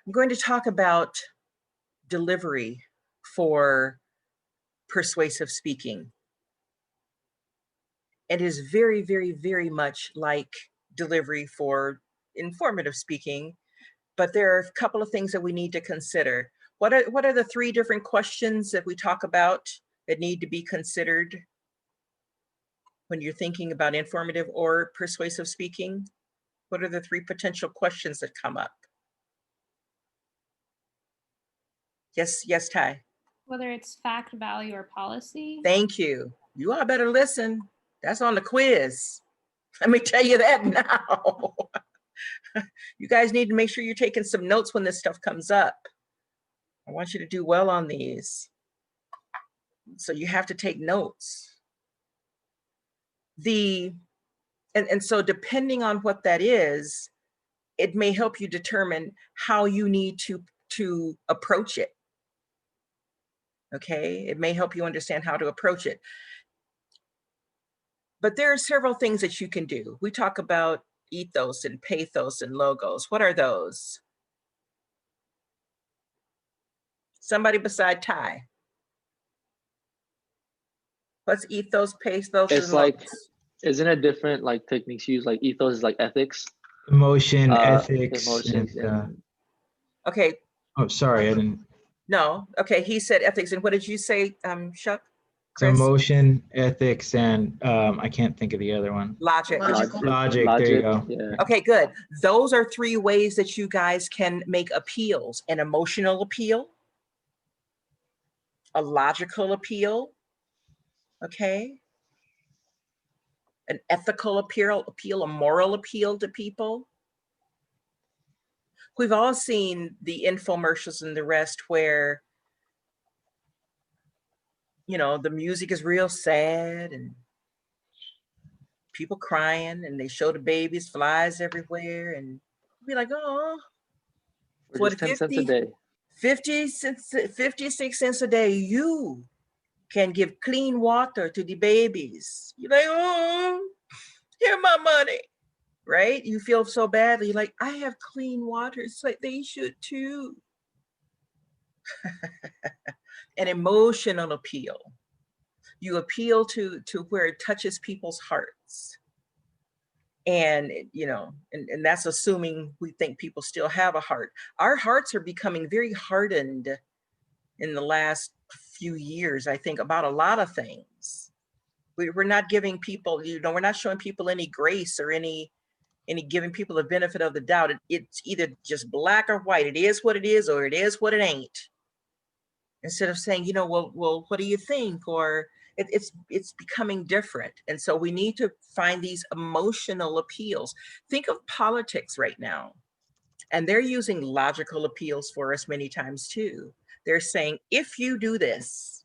I'm going to talk about delivery for persuasive speaking. It is very, very, very much like delivery for informative speaking, but there are a couple of things that we need to consider. What are the three different questions that we talk about that need to be considered when you're thinking about informative or persuasive speaking? What are the three potential questions that come up? Yes, Ty. Whether it's fact, value, or policy. Thank you. You all better listen. That's on the quiz. Let me tell you that now. You guys need to make sure you're taking some notes when this stuff comes up. I want you to do well on these. So you have to take notes. And so depending on what that is, it may help you determine how you need to approach it. Okay, it may help you understand how to approach it. But there are several things that you can do. We talk about ethos and pathos and logos. What are those? Somebody beside Ty. What's ethos, pathos, It's and like, logos? isn't it different like techniques used? Like ethos is like ethics, Emotion, ethics, emotions, and Okay. Oh, sorry, I didn't. No. Okay, he said ethics. And what did you say, Chuck? So Chris? emotion, ethics, and I can't think of the other one. Logic. Logic, there you go. Yeah. Okay, good. Those are three ways that you guys can make appeals: an emotional appeal, a logical appeal, okay, an ethical appeal, a moral appeal to people. We've all seen the infomercials and the rest where, you know, the music is real sad and people crying, and they show the babies, flies everywhere, and be like, oh, For just 10 cents a day. 56 cents a day, you can give clean water to the babies. You're like, oh, here my money, right? You feel so badly. You're like, I have clean water. It's like they should too. An emotional appeal. You appeal to where it touches people's hearts. And, you know, and that's assuming we think people still have a heart. Our hearts are becoming very hardened in the last few years, I think, about a lot of things. We're not giving people, you know, we're not showing people any grace or any giving people the benefit of the doubt. It's either just black or white. It is what it is, or it is what it ain't. Instead of saying, you know, well, what do you think? Or it's becoming different. And so we need to find these emotional appeals. Think of politics right now. And they're using logical appeals for us many times too. They're saying, if you do this,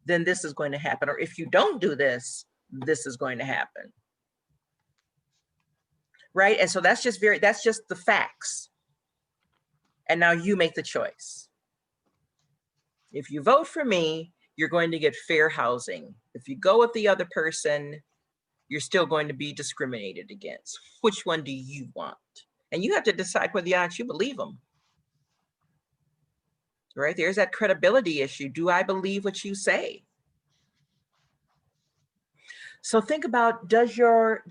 then this is going to happen. Or if you don't do this, this is going to happen. Right? And so that's just the facts. And now you make the choice. If you vote for me, you're going to get fair housing. If you go with the other person, you're still going to be discriminated against. Which one do you want? And you have to decide whether or not you believe them. Right? There's that credibility issue. Do I believe what you say? So think about, does your,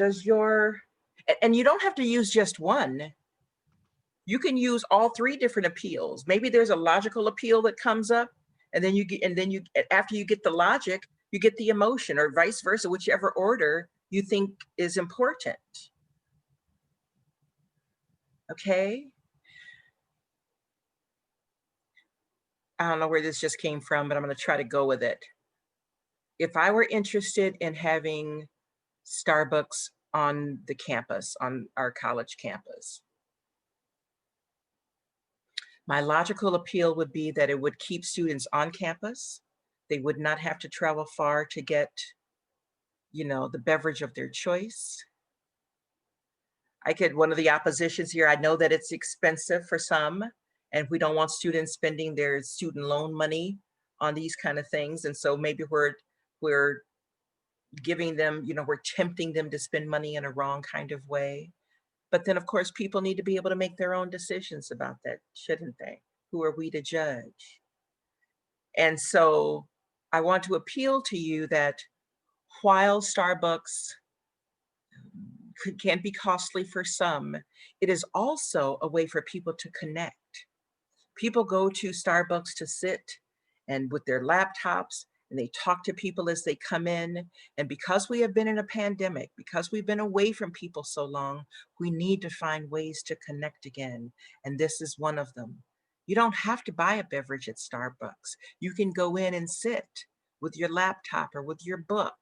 and you don't have to use just one. You can use all three different appeals. Maybe there's a logical appeal that comes up, and then after you get the logic, you get the emotion, or vice versa, whichever order you think is important. Okay. I don't know where this just came from, but I'm going to try to go with it. If I were interested in having Starbucks on the campus, on our college campus, my logical appeal would be that it would keep students on campus. They would not have to travel far to get, you know, the beverage of their choice. One of the oppositions here, I know that it's expensive for some, and we don't want students spending their student loan money on these kind of things. And so maybe we're giving them, you know, we're tempting them to spend money in a wrong kind of way. But then, of course, people need to be able to make their own decisions about that, shouldn't they? Who are we to judge? And so I want to appeal to you that while Starbucks can be costly for some, it is also a way for people to connect. People go to Starbucks to sit and with their laptops and they talk to people as they come in. And because we have been in a pandemic, because we've been away from people so long, we need to find ways to connect again. And this is one of them. You don't have to buy a beverage at Starbucks. You can go in and sit with your laptop or with your book.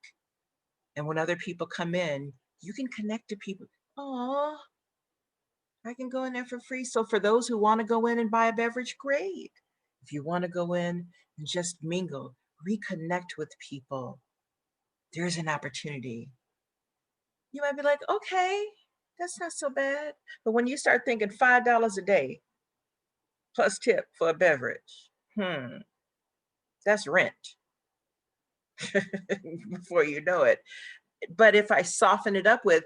And when other people come in, you can connect to people. Oh, I can go in there for free. So for those who want to go in and buy a beverage, great. If you want to go in and just mingle, reconnect with people, there's an opportunity. You might be like, okay, that's not so bad. But when you start thinking $5 a day plus tip for a beverage, that's rent before you know it. But if I soften it up with,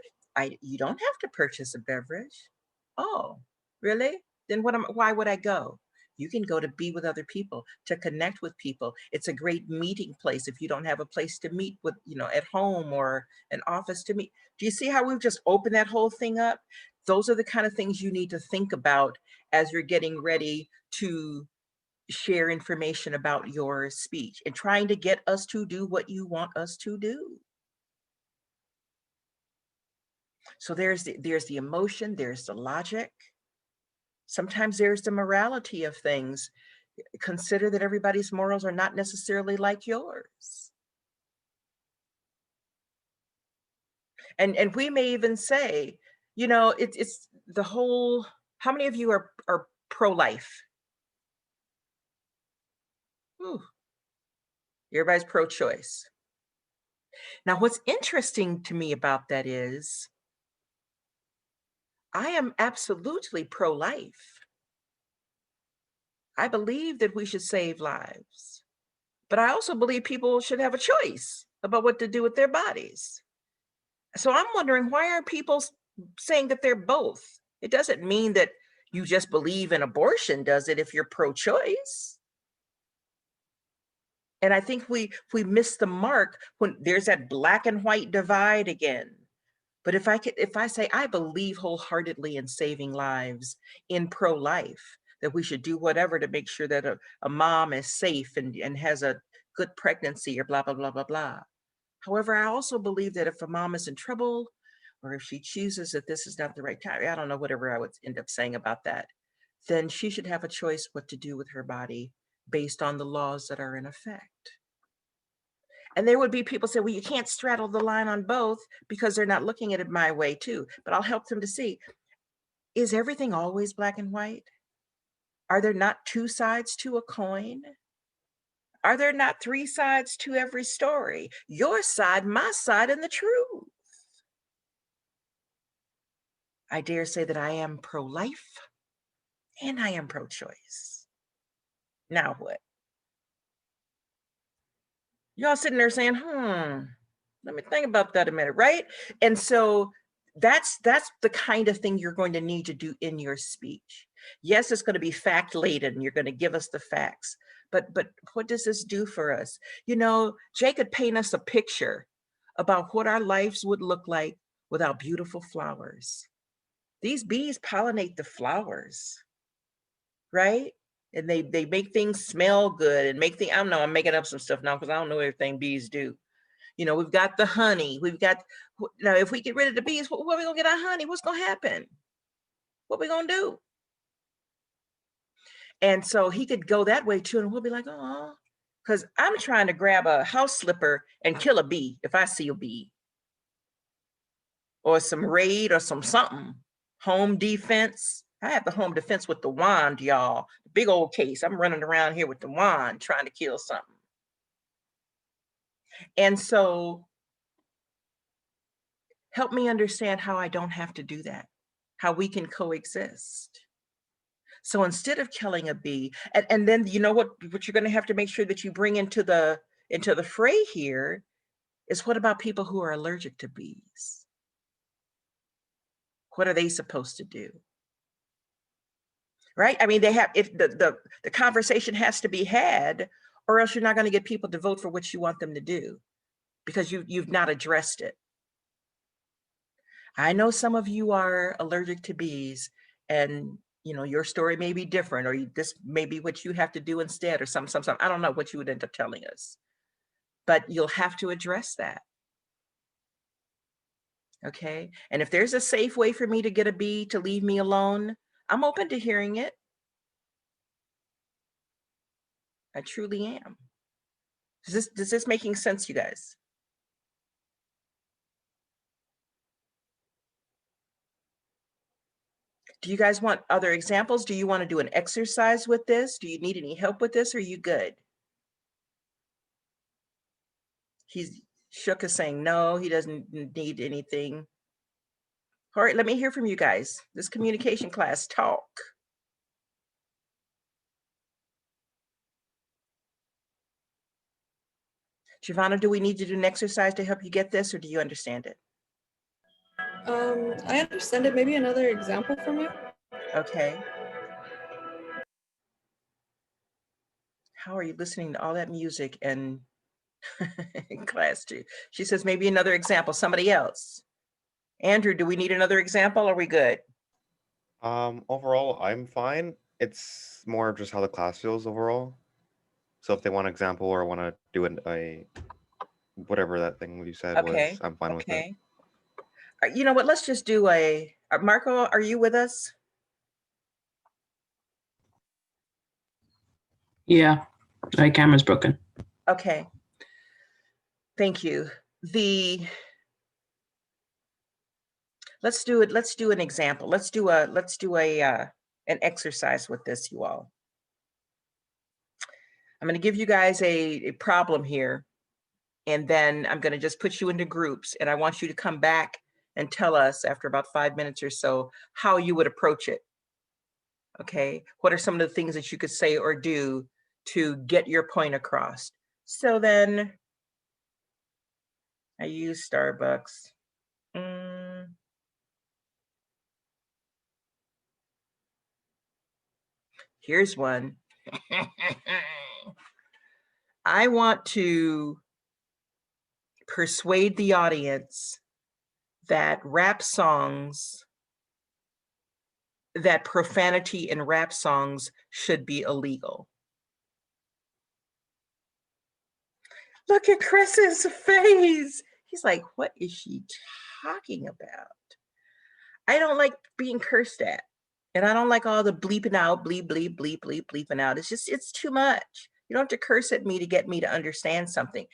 you don't have to purchase a beverage. Oh, really? Then why would I go? You can go to be with other people, to connect with people. It's a great meeting place if you don't have a place to meet with, at home or an office to meet. Do you see how we've just opened that whole thing up? Those are the kind of things you need to think about as you're getting ready to share information about your speech and trying to get us to do what you want us to do. So there's the emotion, there's the logic. Sometimes there's the morality of things. Consider that everybody's morals are not necessarily like yours. And we may even say, it's the whole, how many of you are pro-life? Everybody's pro-choice. Now, what's interesting to me about that is I am absolutely pro-life. I believe that we should save lives, but I also believe people should have a choice about what to do with their bodies. So I'm wondering, why aren't people saying that they're both? It doesn't mean that you just believe in abortion, does it, if you're pro-choice? And I think we miss the mark when there's that black and white divide again. But if I say I believe wholeheartedly in saving lives, in pro-life, that we should do whatever to make sure that a mom is safe and has a good pregnancy or blah, blah, blah, blah, blah. However, I also believe that if a mom is in trouble or if she chooses that this is not the right time, I don't know, whatever I would end up saying about that, then she should have a choice what to do with her body based on the laws that are in effect. And there would be people say, well, you can't straddle the line on both because they're not looking at it my way too. But I'll help them to see, is everything always black and white? Are there not two sides to a coin? Are there not three sides to every story? Your side, my side, and the truth. I dare say that I am pro-life and I am pro-choice. Now what? Y'all sitting there saying, let me think about that a minute, right? And so that's the kind of thing you're going to need to do in your speech. Yes, it's going to be fact laden and you're going to give us the facts, but what does this do for us? Jay could paint us a picture about what our lives would look like without beautiful flowers. These bees pollinate the flowers, right? And they make things smell good and make things, I don't know, I'm making up some stuff now because I don't know everything bees do. We've got the honey. Now, if we get rid of the bees, where are we going to get our honey? What's going to happen? What are we going to do? And so he could go that way too. And we'll be like, oh, because I'm trying to grab a house slipper and kill a bee if I see a bee. Or some raid or something. Home defense. I have the home defense with the wand, y'all. Big old case. I'm running around here with the wand trying to kill something. And so help me understand how I don't have to do that, how we can coexist. So instead of killing a bee, and then what you're going to have to make sure that you bring into the fray here is, what about people who are allergic to bees? What are they supposed to do? Right? I mean, they have, if the conversation has to be had, or else you're not going to get people to vote for what you want them to do, because you've not addressed it. I know some of you are allergic to bees, and your story may be different, or this may be what you have to do instead, or some. I don't know what you would end up telling us, but you'll have to address that. Okay. And if there's a safe way for me to get a bee to leave me alone, I'm open to hearing it. I truly am. Is this making sense, you guys? Do you guys want other examples? Do you want to do an exercise with this? Do you need any help with this? Or are you good? He's shook is saying no, he doesn't need anything. All right, let me hear from you guys. This communication class, talk. Giovanna, do we need to do an exercise to help you get this, or do you understand it? I understand it. Maybe another example from you. Okay. How are you listening to all that music and in class too? She says maybe another example. Somebody else. Andrew, do we need another example? Or are we good? Overall, I'm fine. It's more of just how the class feels overall. So if they want an example or want to do a whatever that thing you said Okay. was, I'm fine with it. Okay. You know what? Let's just do a. Marco, are you with us? Yeah, my camera's broken. Okay. Thank you. Let's do it. Let's do an example. Let's do an exercise with this, you all. I'm going to give you guys a problem here, and then I'm going to just put you into groups, and I want you to come back and tell us after about 5 minutes or so how you would approach it. Okay. What are some of the things that you could say or do to get your point across? So then I use Starbucks. Here's one. I want to persuade the audience that profanity in rap songs should be illegal. Look at Chris's face. He's like, what is she talking about? I don't like being cursed at. And I don't like all the bleeping out, bleep, bleep, bleep, bleep, bleeping out. It's too much. You don't have to curse at me to get me to understand something.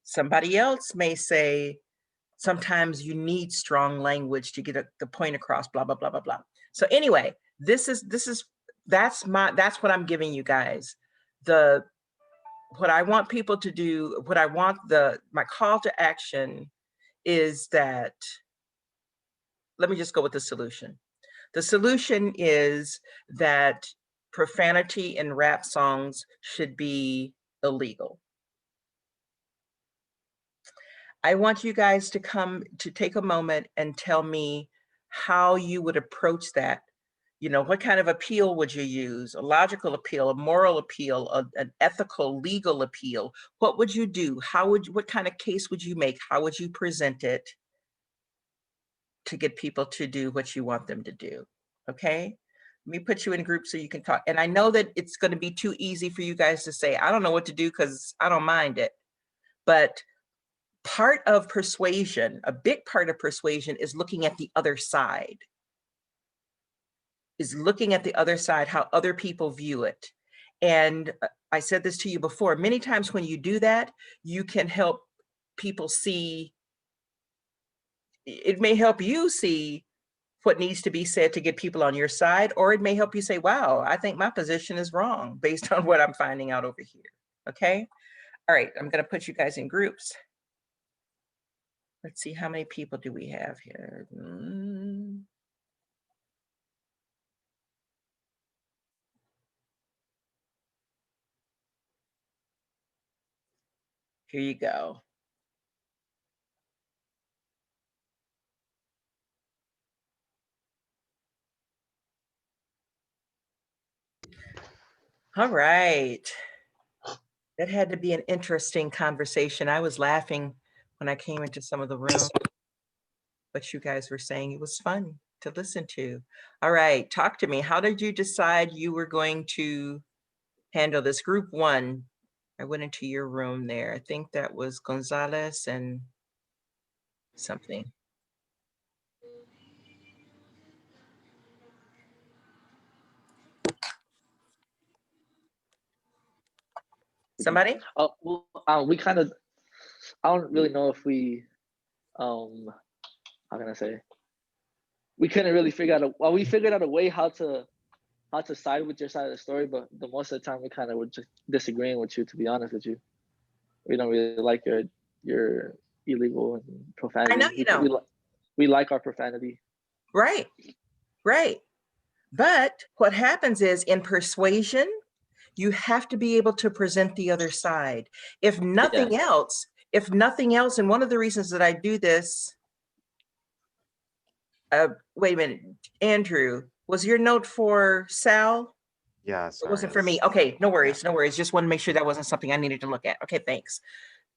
Somebody else may say, sometimes you need strong language to get the point across, blah, blah, blah, blah, blah. So anyway, that's what I'm giving you guys. What I want people to do, my call to action is that, let me just go with the solution. The solution is that profanity in rap songs should be illegal. I want you guys to take a moment and tell me how you would approach that. What kind of appeal would you use? A logical appeal, a moral appeal, an ethical, legal appeal? What would you do? What kind of case would you make? How would you present it to get people to do what you want them to do? Okay? Let me put you in groups so you can talk. And I know that it's going to be too easy for you guys to say, I don't know what to do because I don't mind it. But part of persuasion, a big part of persuasion, is looking at the other side. How other people view it. And I said this to you before, many times when you do that, you can help people see, it may help you see what needs to be said to get people on your side, or it may help you say, wow, I think my position is wrong based on what I'm finding out over here. Okay. All right. I'm going to put you guys in groups. Let's see, how many people do we have here? Here you go. All right. That had to be an interesting conversation. I was laughing when I came into some of the room, but you guys were saying it was fun to listen to. All right, talk to me. How did you decide you were going to handle this? Group one, I went into your room there. I think that was Gonzalez and something. Somebody? Oh, well, we kind of. I don't really know if we. How can I say? We couldn't really figure out. Well, we figured out a way how to side with your side of the story, but the most of the time we kind of were just disagreeing with you. To be honest with you, we don't really like your illegal and profanity. I know you don't. We like our profanity. Right, right. But what happens is in persuasion, you have to be able to present the other side. If nothing else, and one of the reasons that I do this, wait a minute, Andrew, was your note for Sal? Yeah, It sorry. wasn't for me. Okay, no worries, no worries. Just want to make sure that wasn't something I needed to look at. Okay, thanks.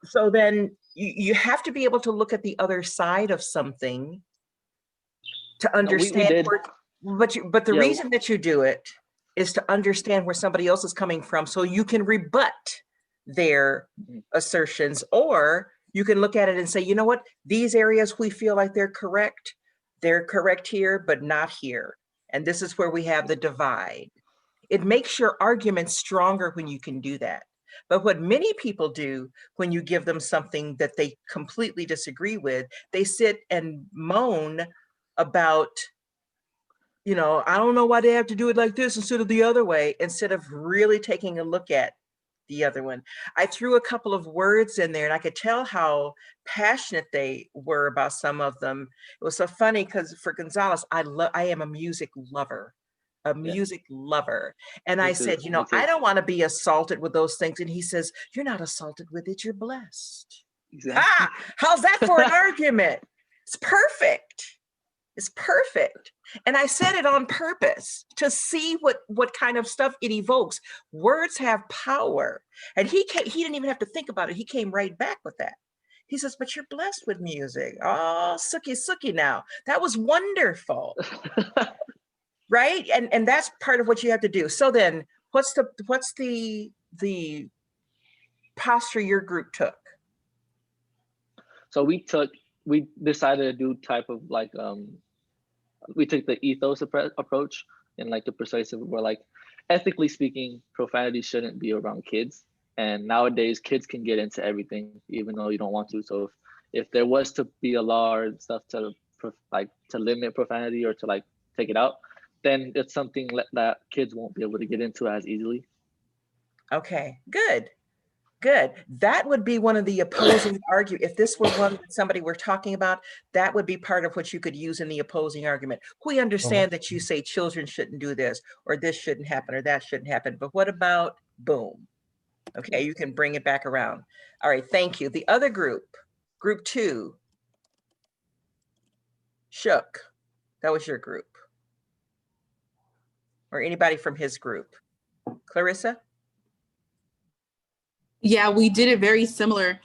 So then you have to be able to look at the other side of something to understand. We did. But the reason that you do it is to understand where somebody else is coming from, so you can rebut their assertions, or you can look at it and say, you know what, these areas we feel like they're correct here, but not here. And this is where we have the divide. It makes your argument stronger when you can do that. But what many people do when you give them something that they completely disagree with, they sit and moan about, you know, I don't know why they have to do it like this instead of the other way, instead of really taking a look at the other one. I threw a couple of words in there and I could tell how passionate they were about some of them. It was so funny because for Gonzalez, I am a music lover. And I said, you know, I don't want to be assaulted with those things. And he says, you're not assaulted with it, you're blessed. Exactly. How's that for an argument? It's perfect. It's perfect. And I said it on purpose to see what kind of stuff it evokes. Words have power. And he didn't even have to think about it. He came right back with that. He says, but you're blessed with music. Oh, sookie now. That was wonderful. Right? And that's part of what you have to do. So then what's the posture your group took? So we decided to do type of like we took the ethos approach and like the persuasive, where like ethically speaking, profanity shouldn't be around kids. And nowadays kids can get into everything even though you don't want to. So if there was to be a law or stuff to limit profanity or to like take it out, then it's something that kids won't be able to get into as easily. Okay, good. That would be one of the opposing argument. If this were one that somebody were talking about, that would be part of what you could use in the opposing argument. We understand that you say children shouldn't do this, or this shouldn't happen, or that shouldn't happen, but what about boom? Okay, you can bring it back around. All right, thank you. The other group, group two, Shook, that was your group. Or anybody from his group. Clarissa? Yeah, we did it very similar.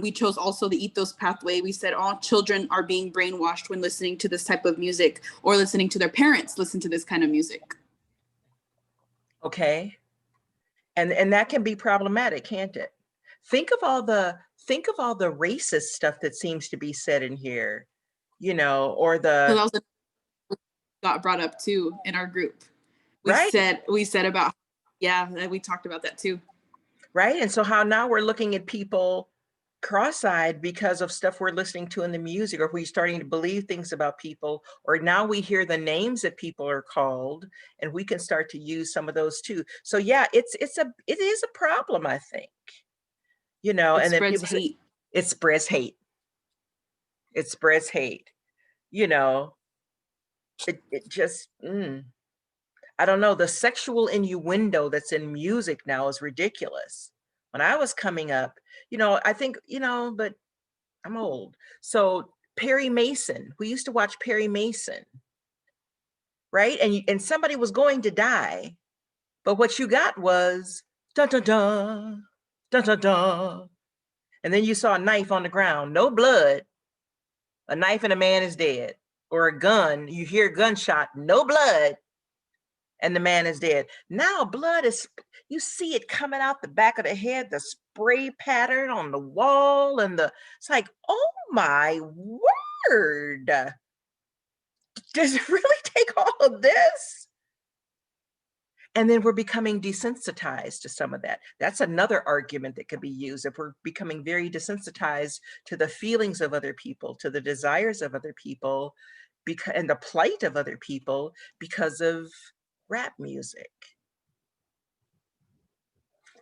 We chose also the ethos pathway. We said all children are being brainwashed when listening to this type of music, or listening to their parents listen to this kind of music. Okay. And that can be problematic, can't it? Think of all the racist stuff that seems to be said in here, you know, or So that was got brought up too in our group. We said about, we talked about that too. Right. And so how now we're looking at people cross-eyed because of stuff we're listening to in the music, or we're starting to believe things about people, or now we hear the names that people are called and we can start to use some of those too. So yeah, it is a problem, I think, you know, and then people say it spreads hate. It spreads hate, you know, it just, I don't know, the sexual innuendo that's in music now is ridiculous. When I was coming up, you know, I think, you know, but I'm old. So Perry Mason, we used to watch Perry Mason, right? And somebody was going to die, But what you got was dun dun dun, dun dun dun. And then you saw a knife on the ground, no blood. A knife and a man is dead. Or a gun, you hear a gunshot, no blood, and the man is dead. Now blood is, you see it coming out the back of the head, the spray pattern on the wall, and it's like, oh my word. Does it really take all of this? And then we're becoming desensitized to some of that. That's another argument that could be used. If we're becoming very desensitized to the feelings of other people, to the desires of other people, and the plight of other people because of rap music.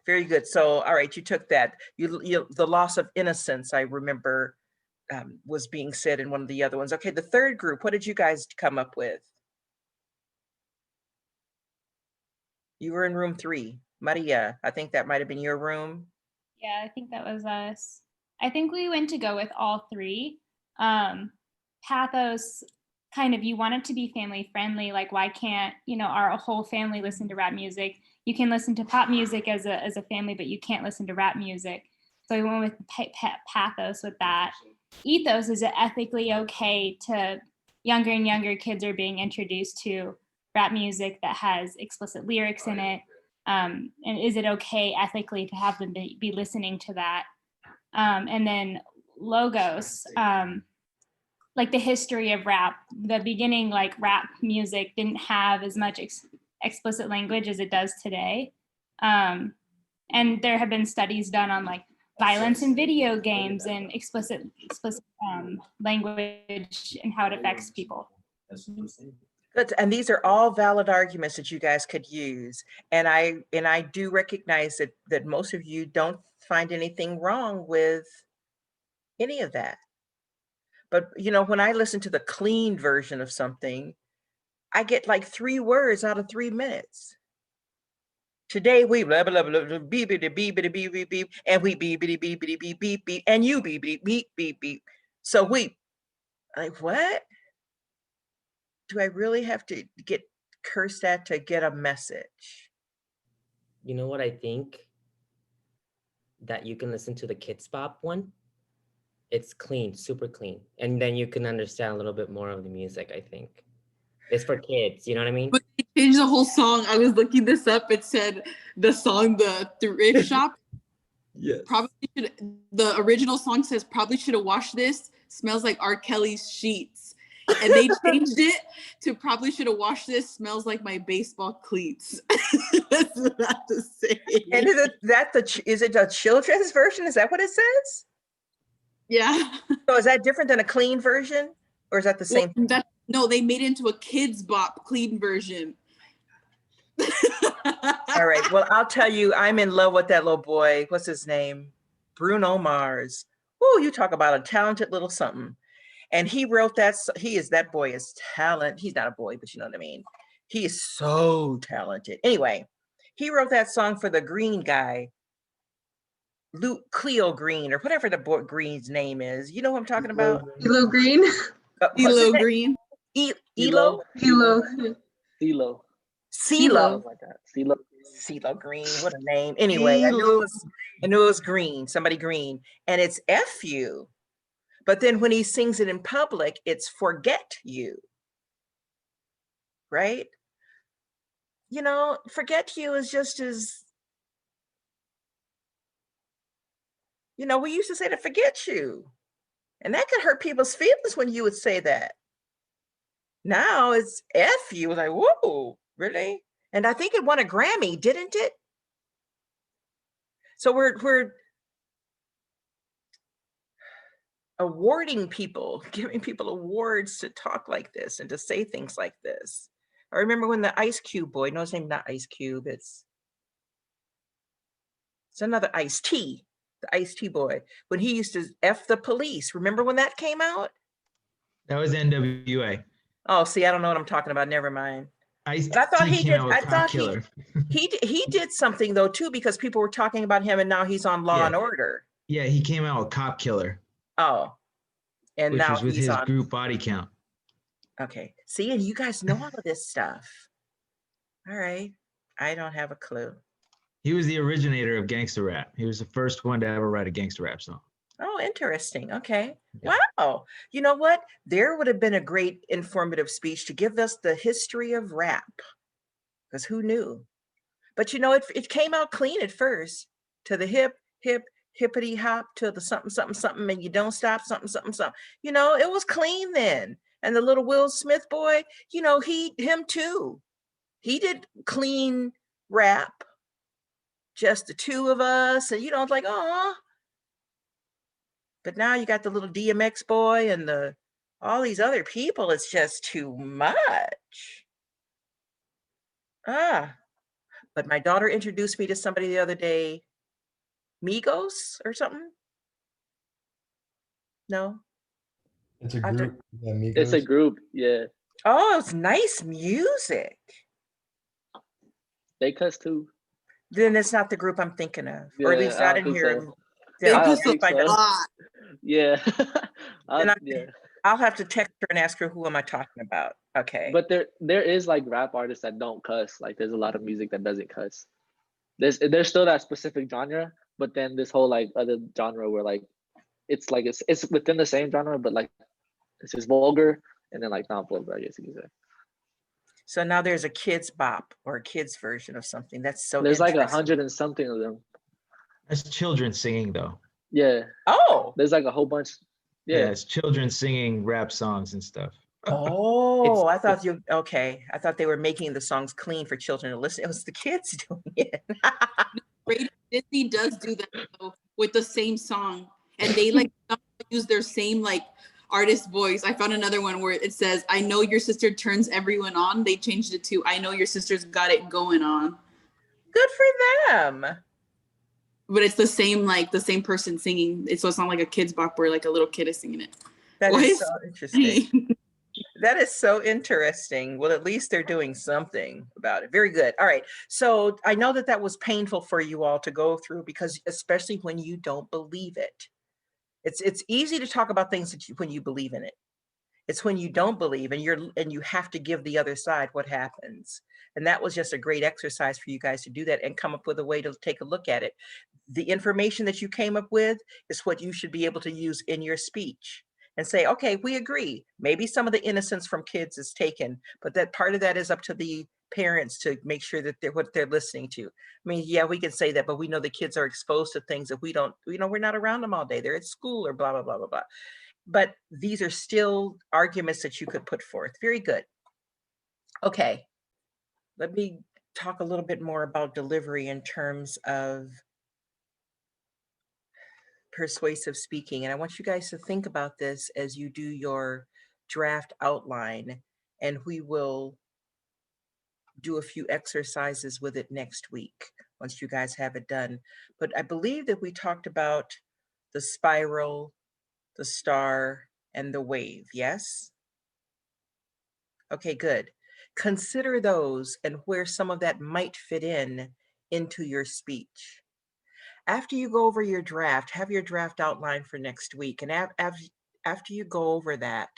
Very good. So, all right, you took that. The loss of innocence, I remember, was being said in one of the other ones. Okay, the third group, what did you guys come up with? You were in room 3. Maria, I think that might have been your room. Yeah, I think that was us. I think we went to go with all 3. Pathos, kind of, you want it to be family friendly. Like, why can't, our whole family listen to rap music? You can listen to pop music as a family, but you can't listen to rap music. So we went with pathos with that. Ethos, is it ethically okay to, younger and younger kids are being introduced to rap music that has explicit lyrics in it? And is it okay ethically to have them be listening to that? And then logos, like the history of rap, the beginning, like rap music didn't have as much explicit language as it does today. And there have been studies done on like violence in video games and explicit language and how it affects people. Good. And these are all valid arguments that you guys could use. And I do recognize that most of you don't find anything wrong with any of that. But when I listen to the clean version of something, I get like 3 words out of 3 minutes. Today we blah blah blah blah beep beep beep beep beep beep beep and we beep beep beep beep beep beep beep and you beep beep beep beep beep. So we like, what? Do I really have to get cursed at to get a message? You know what I think? That you can listen to the Kids Bop one. It's clean, super clean. And then you can understand a little bit more of the music, I think. It's for kids, you know what I mean? But they changed the whole song. I was looking this up. It said the song, the thrift shop. Yes. The original song says probably should have washed this. Smells like R. Kelly's sheets. And they changed it to probably should have washed this. Smells like my baseball cleats. That's what I have to say. And is it a children's version? Is that what it says? Yeah. So is that different than a clean version? Or is that the same? No, they made it into a Kids Bop clean version. All right. Well, I'll tell you, I'm in love with that little boy. What's his name? Bruno Mars. Oh, you talk about a talented little something. And he wrote that. That boy is talent. He's not a boy, but you know what I mean. He is so talented. Anyway, he wrote that song for the green guy, Cleo Green, or whatever the boy Green's name is. You know what I'm talking about? Elo Green. Elo Green. Elo? Elo. CeeLo. CeeLo. Like that. CeeLo. CeeLo Green, what a name. Anyway, I knew it was Green, somebody Green. And it's F you. But then when he sings it in public, it's forget you. Right? Forget you is just as, we used to say to forget you. And that could hurt people's feelings when you would say that. Now it's F you. Like, whoa, really? And I think it won a Grammy, didn't it? So we're awarding people, giving people awards to talk like this and to say things like this. I remember when the Ice Cube boy, no, his name not Ice Cube, it's another Ice-T, the Ice-T boy, when he used to F the police. Remember when that came out? That was NWA. Oh, see, I don't know what I'm talking about. Never mind. But I thought he did. I thought he did something though too, because people were talking about him, and now he's on Law and Order. Yeah, he came out with Cop Killer. Oh, and which now was with he's his on group Body Count. Okay, see, and you guys know all of this stuff. All right, I don't have a clue. He was the originator of gangster rap. He was the first one to ever write a gangster rap song. Oh, interesting. Okay. Yeah. Wow. You know what? There would have been a great informative speech to give us the history of rap. Because who knew? But you know, it came out clean at first. To the hip, hip, hippity hop, to the something, something, something, and you don't stop, something, something, something. You know, it was clean then. And the little Will Smith boy, you know, him too. He did clean rap, just the two of us. And you know, it's like, oh, but now you got the little DMX boy and all these other people. It's just too much. Ah, but my daughter introduced me to somebody the other day, Migos or something. No. It's a I have to- group, the It's a Amigos. group. Yeah, Oh, it's nice music. they cuss too. Then it's not the group I'm thinking of, or at Yeah, least I I don't didn't think hear. so. They I don't cuss a think Find so. out. lot. Yeah, Then yeah. I'll have to text her and ask her who am I talking about. Okay. But there is like rap artists that don't cuss. Like there's a lot of music that doesn't cuss. There's still that specific genre, but then this whole like other genre where like it's within the same genre, but like it's just vulgar and then like not vulgar, I guess you could say. So now there's a kids bop or a kids version of something. That's so There's like interesting. 100 and something of them. That's children singing though. Yeah, Oh. there's like a whole bunch. Yeah, Yeah, it's children singing rap songs and stuff. Oh, I thought I thought they were making the songs clean for children to listen. It was the kids doing it. Radio Disney does do that though, with the same song, and they like use their same like artist voice. I found another one where it says, "I know your sister turns everyone on." They changed it to, "I know your sister's got it going on." Good for them. But it's the same person singing. So it's not like a kids bop where like a little kid is singing it. That What is is so interesting. That is so interesting. Well, at least they're doing something about it. Very good. All right. So I know that was painful for you all to go through, because especially when you don't believe it. It's easy to talk about things when you believe in it. It's when you don't believe and you have to give the other side what happens. And that was just a great exercise for you guys to do that and come up with a way to take a look at it. The information that you came up with is what you should be able to use in your speech and say, okay, we agree. Maybe some of the innocence from kids is taken, but that part of that is up to the parents to make sure that what they're listening to. I mean, yeah, we can say that, but we know the kids are exposed to things that we don't, we're not around them all day. They're at school or blah, blah, blah, blah, blah. But these are still arguments that you could put forth. Very good. Okay, let me talk a little bit more about delivery in terms of persuasive speaking. And I want you guys to think about this as you do your draft outline, and we will do a few exercises with it next week once you guys have it done. But I believe that we talked about the spiral, the star, and the wave, yes? Okay, good. Consider those and where some of that might fit into your speech. After you go over your draft, have your draft outline for next week. And after you go over that,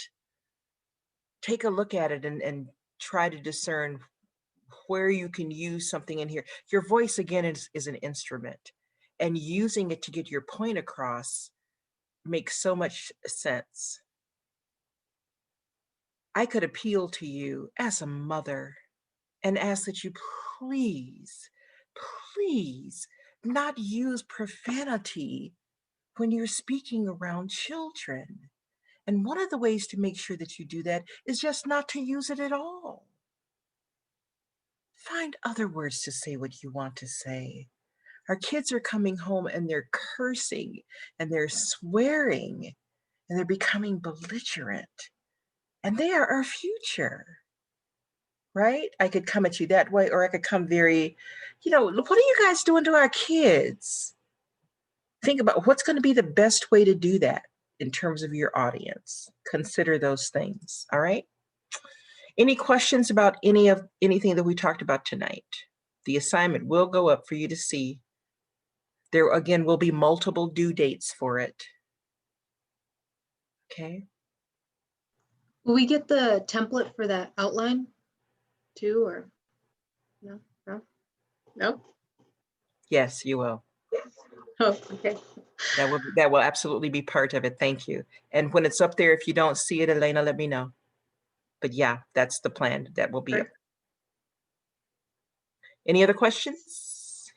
take a look at it and try to discern where you can use something in here. Your voice, again, is an instrument, and using it to get your point across makes so much sense. I could appeal to you as a mother and ask that you please, please not use profanity when you're speaking around children. And one of the ways to make sure that you do that is just not to use it at all. Find other words to say what you want to say. Our kids are coming home and they're cursing and they're swearing and they're becoming belligerent. And they are our future, right? I could come at you that way, or I could come very, what are you guys doing to our kids? Think about what's going to be the best way to do that in terms of your audience. Consider those things, all right? Any questions about anything that we talked about tonight? The assignment will go up for you to see. There, again, will be multiple due dates for it. Okay. Will we get the template for that outline too, or no? No? Yes, you will. Oh, okay. That will absolutely be part of it. Thank you. And when it's up there, if you don't see it, Elena, let me know. But yeah, that's the plan. That will be up. Any other questions?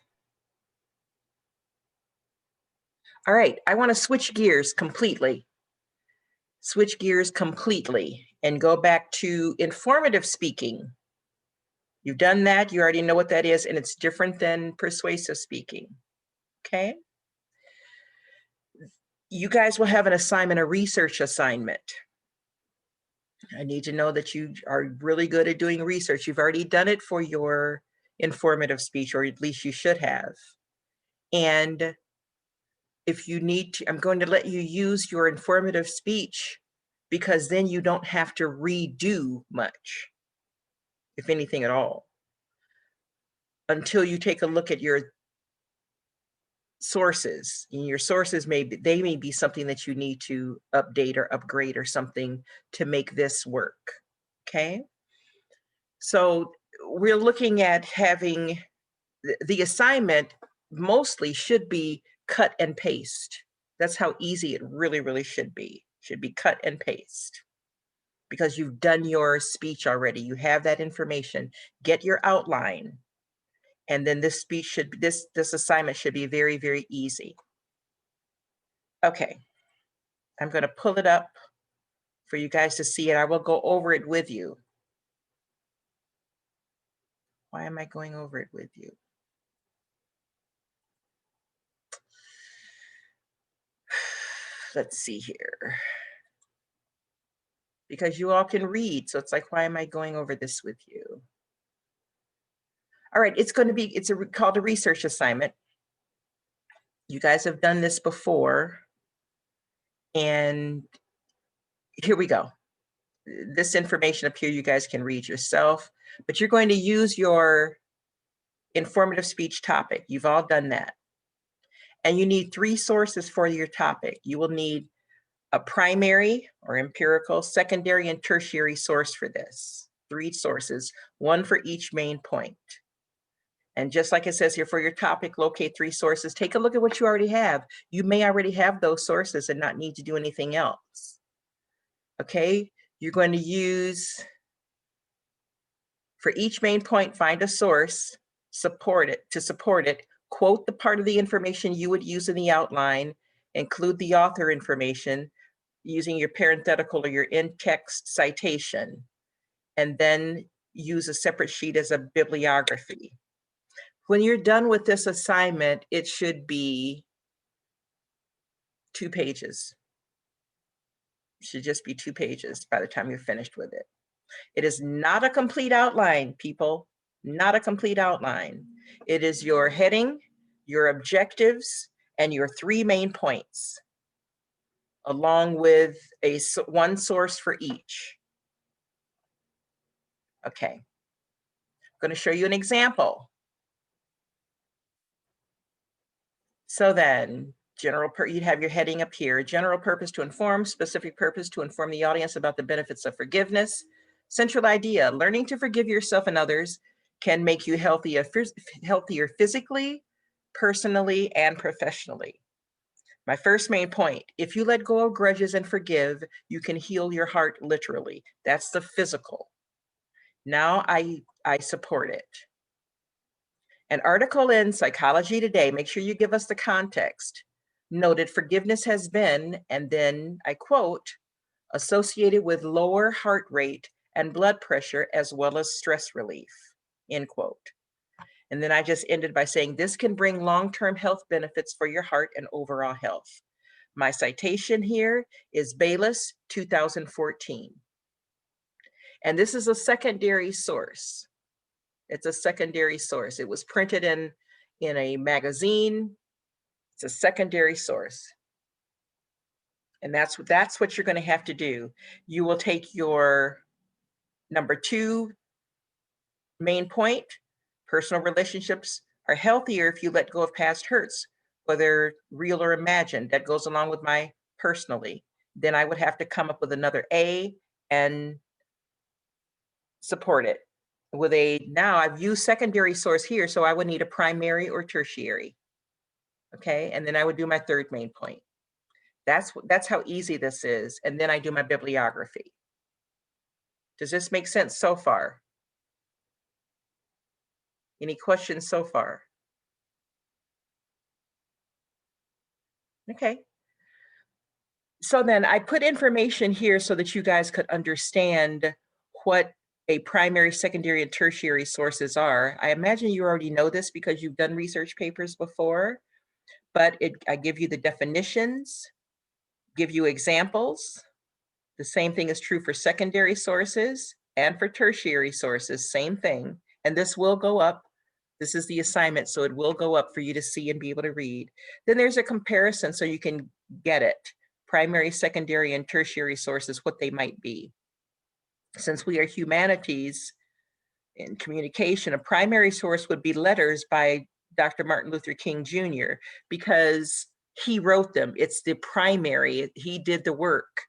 All right, I want to switch gears completely. Switch gears completely and go back to informative speaking. You've done that, you already know what that is, and it's different than persuasive speaking, okay? You guys will have an assignment, a research assignment. I need to know that you are really good at doing research. You've already done it for your informative speech, or at least you should have. And if you need to, I'm going to let you use your informative speech, because then you don't have to redo much, if anything at all, until you take a look at your sources. And your sources may be something that you need to update or upgrade or something to make this work. Okay. So we're looking at having the assignment mostly should be cut and paste. That's how easy it really, really should be. Should be cut and paste, because you've done your speech already. You have that information. Get your outline. And then this speech should, this assignment should be very, very easy. Okay, I'm going to pull it up for you guys to see it. I will go over it with you. Why am I going over it with you? Let's see here. Because you all can read, so it's like, why am I going over this with you? All right, it's going to be, it's called a research assignment. You guys have done this before. And here we go. This information up here, you guys can read yourself, but you're going to use your informative speech topic. You've all done that. And you need 3 sources for your topic. You will need a primary or empirical, secondary, and tertiary source for this. 3 sources, 1 for each main point. And just like it says here, for your topic, locate 3 sources. Take a look at what you already have. You may already have those sources and not need to do anything else. Okay, you're going to use, for each main point, find a source, support it, quote the part of the information you would use in the outline, include the author information using your parenthetical or your in-text citation, and then use a separate sheet as a bibliography. When you're done with this assignment, it should be 2 pages. It should just be 2 pages by the time you're finished with it. It is not a complete outline, people, not a complete outline. It is your heading, your objectives, and your 3 main points, along with one source for each. Okay, I'm going to show you an example. So then, you'd have your heading up here, general purpose to inform, specific purpose to inform the audience about the benefits of forgiveness. Central idea, learning to forgive yourself and others can make you healthier physically, personally, and professionally. My first main point, if you let go of grudges and forgive, you can heal your heart literally. That's the physical. Now I support it. An article in Psychology Today, make sure you give us the context, noted forgiveness has been, and then I quote, associated with lower heart rate and blood pressure as well as stress relief, end quote. And then I just ended by saying this can bring long-term health benefits for your heart and overall health. My citation here is Bayliss, 2014. And this is a secondary source. It's a secondary source. It was printed in a magazine. It's a secondary source. And that's what you're going to have to do. You will take your number 2 main point, personal relationships are healthier if you let go of past hurts, whether real or imagined. That goes along with my personally. Then I would have to come up with another A and support it. with a, now I've used secondary source here, so I would need a primary or tertiary. Okay, and then I would do my third main point. That's how easy this is. And then I do my bibliography. Does this make sense so far? Any questions so far? Okay. So then I put information here so that you guys could understand what a primary, secondary, and tertiary sources are. I imagine you already know this because you've done research papers before, but I give you the definitions, give you examples. The same thing is true for secondary sources and for tertiary sources, same thing. And this will go up. This is the assignment, so it will go up for you to see and be able to read. Then there's a comparison so you can get it. Primary, secondary, and tertiary sources, what they might be. Since we are humanities in communication, a primary source would be letters by Dr. Martin Luther King Jr. because he wrote them. It's the primary, he did the work.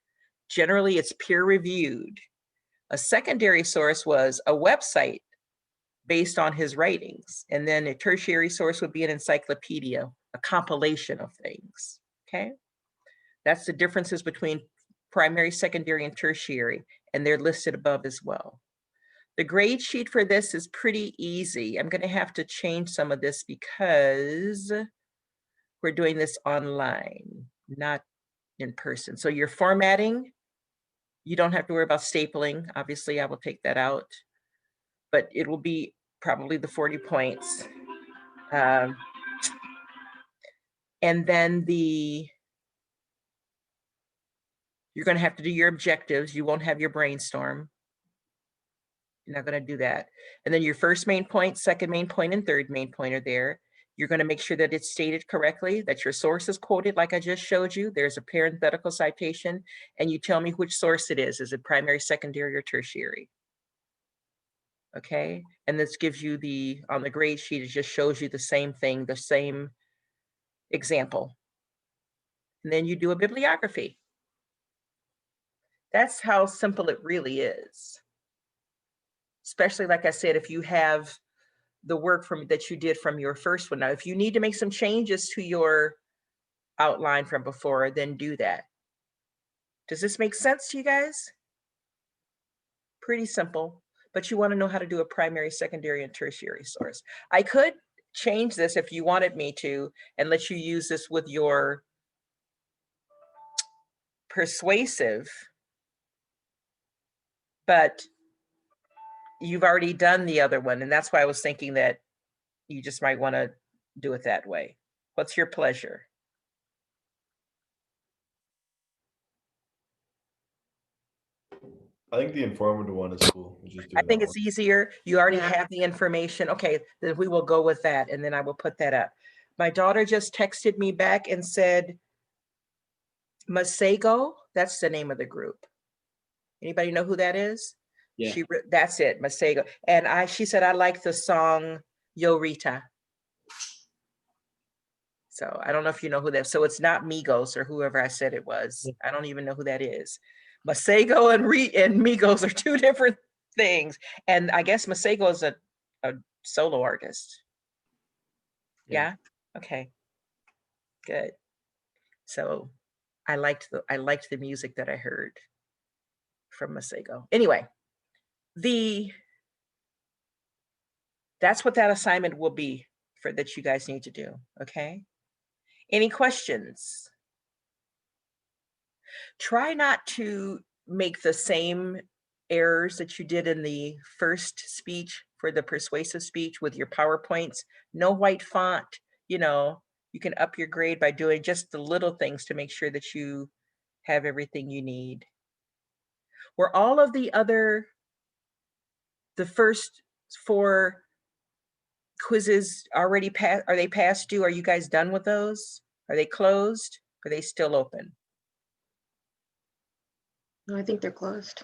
Generally, it's peer reviewed. A secondary source was a website based on his writings. And then a tertiary source would be an encyclopedia, a compilation of things, okay? That's the differences between primary, secondary, and tertiary, and they're listed above as well. The grade sheet for this is pretty easy. I'm gonna have to change some of this because we're doing this online, not in person. So your formatting, you don't have to worry about stapling. Obviously, I will take that out, but it will be probably the 40 points. And then you're gonna have to do your objectives. You won't have your brainstorm. You're not gonna do that. And then your first main point, second main point, and third main point are there. You're gonna make sure that it's stated correctly, that your source is quoted like I just showed you. There's a parenthetical citation, and you tell me which source it is. Is it primary, secondary, or tertiary? Okay, and this gives you on the grade sheet, it just shows you the same thing, the same example. And then you do a bibliography. That's how simple it really is. Especially, like I said, if you have the work that you did from your first one. Now, if you need to make some changes to your outline from before, then do that. Does this make sense to you guys? Pretty simple, but you want to know how to do a primary, secondary, and tertiary source. I could change this if you wanted me to and let you use this with your persuasive, but you've already done the other one, and that's why I was thinking that you just might want to do it that way. What's your pleasure? I think the informative one is cool. We just do I that think one. it's easier. You already Yeah. have the information. Okay, then we will go with that, and then I will put that up. My daughter just texted me back and said, Masego, that's the name of the group. Anybody know who that is? Yeah. That's it, Masego. And she said, I like the song Yo Rita. So I don't know if you know who that is. So it's not Migos or whoever I said it was. Yeah. I don't even know who that is. Masego and Migos are two different things. And I guess Masego is a solo artist. Yeah. Yeah? Okay. Good. So I liked the music that I heard from Masego. Anyway, that's what that assignment will be that you guys need to do, okay? Any questions? Try not to make the same errors that you did in the first speech for the persuasive speech with your PowerPoints. No white font, you can up your grade by doing just the little things to make sure that you have everything you need. Were all of the first 4 quizzes already passed? Are they past due? Are you guys done with those? Are they closed? Are they still open? No, I think they're closed.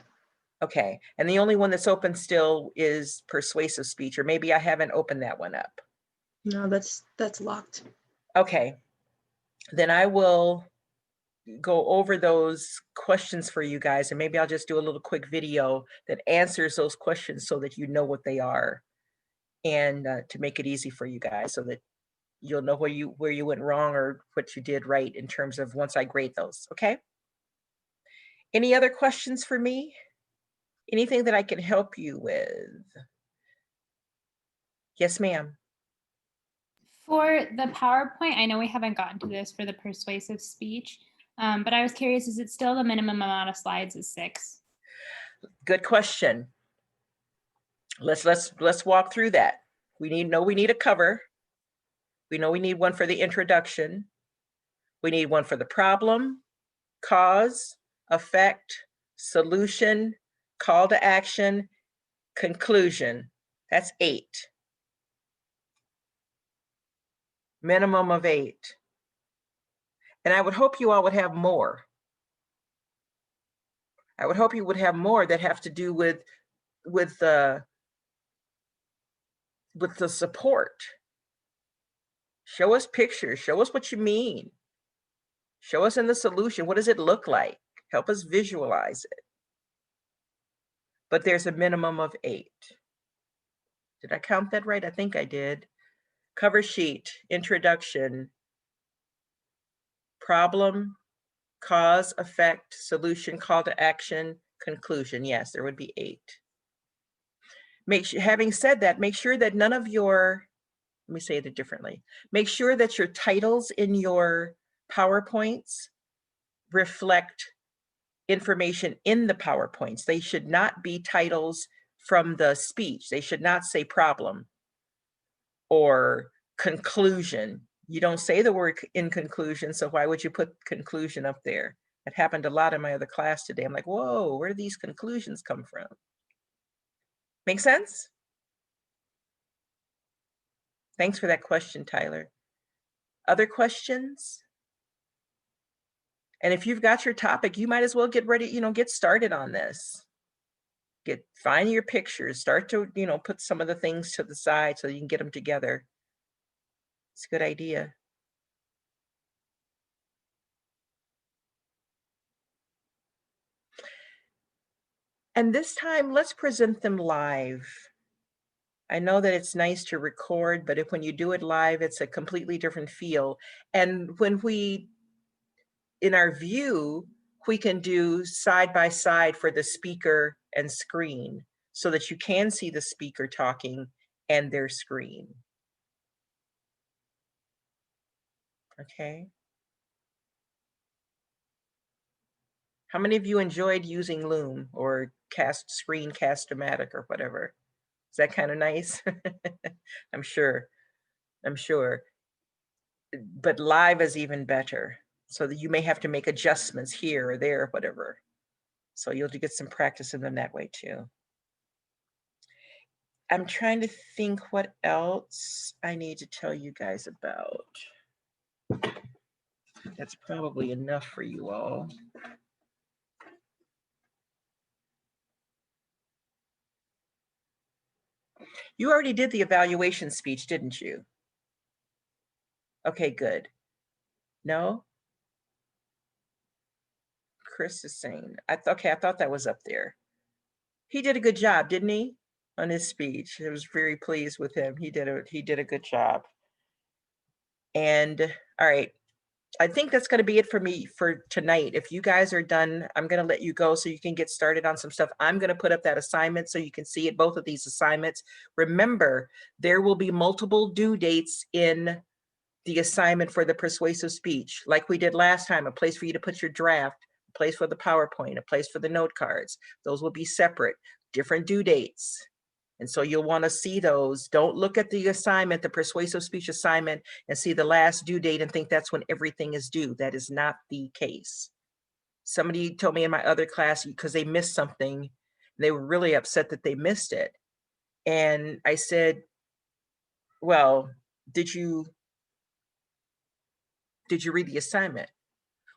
Okay, and the only one that's open still is persuasive speech, or maybe I haven't opened that one up. No, that's locked. Okay, then I will go over those questions for you guys, and maybe I'll just do a little quick video that answers those questions so that you know what they are, and to make it easy for you guys so that you'll know where you went wrong or what you did right in terms of once I grade those, okay? Any other questions for me? Anything that I can help you with? Yes, ma'am. For the PowerPoint, I know we haven't gotten to this for the persuasive speech, but I was curious, is it still the minimum amount of slides is 6? Good question. Let's walk through that. We need a cover. We know we need one for the introduction. We need one for the problem, cause, effect, solution, call to action, conclusion. That's 8. Minimum of 8. And I would hope you all would have more. I would hope you would have more that have to do with the support. Show us pictures, show us what you mean. Show us in the solution, what does it look like? Help us visualize it. But there's a minimum of 8. Did I count that right? I think I did. Cover sheet, introduction, problem, cause, effect, solution, call to action, conclusion. Yes, there would be 8. Having said that, make sure that none of your, let me say it differently. Make sure that your titles in your PowerPoints reflect information in the PowerPoints. They should not be titles from the speech. They should not say problem or conclusion. You don't say the word in conclusion, so why would you put conclusion up there? It happened a lot in my other class today. I'm like, whoa, where do these conclusions come from? Make sense? Thanks for that question, Tyler. Other questions? And if you've got your topic, you might as well get ready, get started on this. Find your pictures, start to, put some of the things to the side so you can get them together. It's a good idea. And this time, let's present them live. I know that it's nice to record, but when you do it live, it's a completely different feel. And when in our view, we can do side by side for the speaker and screen so that you can see the speaker talking and their screen. Okay. How many of you enjoyed using Loom or Screencast-O-Matic or whatever? Is that kind of nice? I'm sure. But live is even better. So that you may have to make adjustments here or there, whatever. So you'll get some practice in them that way too. I'm trying to think what else I need to tell you guys about. That's probably enough for you all. You already did the evaluation speech, didn't you? Okay, good. No? Chris is saying, I thought that was up there. He did a good job, didn't he? On his speech. I was very pleased with him. He did a good job. And all right, I think that's going to be it for me for tonight. If you guys are done, I'm going to let you go so you can get started on some stuff. I'm going to put up that assignment so you can see it, both of these assignments. Remember, there will be multiple due dates in the assignment for the persuasive speech. Like we did last time, a place for you to put your draft, a place for the PowerPoint, a place for the note cards. Those will be separate, different due dates. And so you'll want to see those. Don't look at the assignment, the persuasive speech assignment, and see the last due date and think that's when everything is due. That is not the case. Somebody told me in my other class, because they missed something, they were really upset that they missed it. And I said, well, did you read the assignment?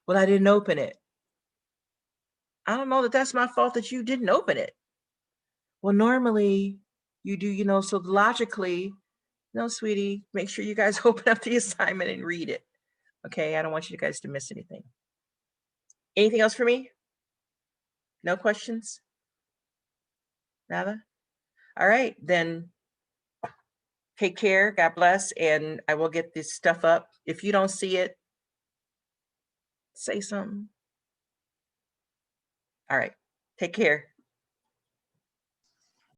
Well, I didn't open it. I don't know that that's my fault that you didn't open it. Well, normally you do, so logically, no, sweetie, make sure you guys open up the assignment and read it. Okay, I don't want you guys to miss anything. Anything else for me? No questions? Nada? All right, then take care, God bless, and I will get this stuff up. If you don't see it, say something. All right, take care.